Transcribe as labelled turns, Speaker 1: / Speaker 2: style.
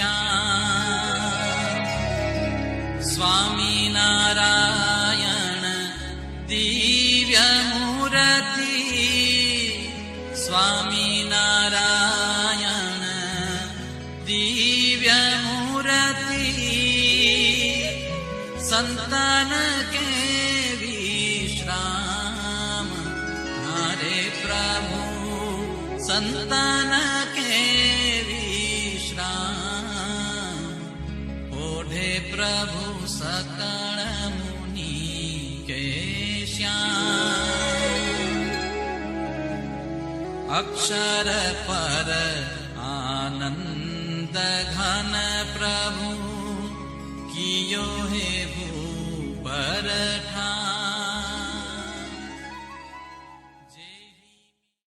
Speaker 1: श्याम। स्वामी नारायण दिव्य मूर्ति, स्वामी नारायण दिव्य मूर्ति, संतन के विश्राम हरे प्रभु, संतन के विश्राम ओढ़े प्रभु सकल मुनि के श्याम। अक्षर पर आनंद घन प्रभु, कियो हे भूपर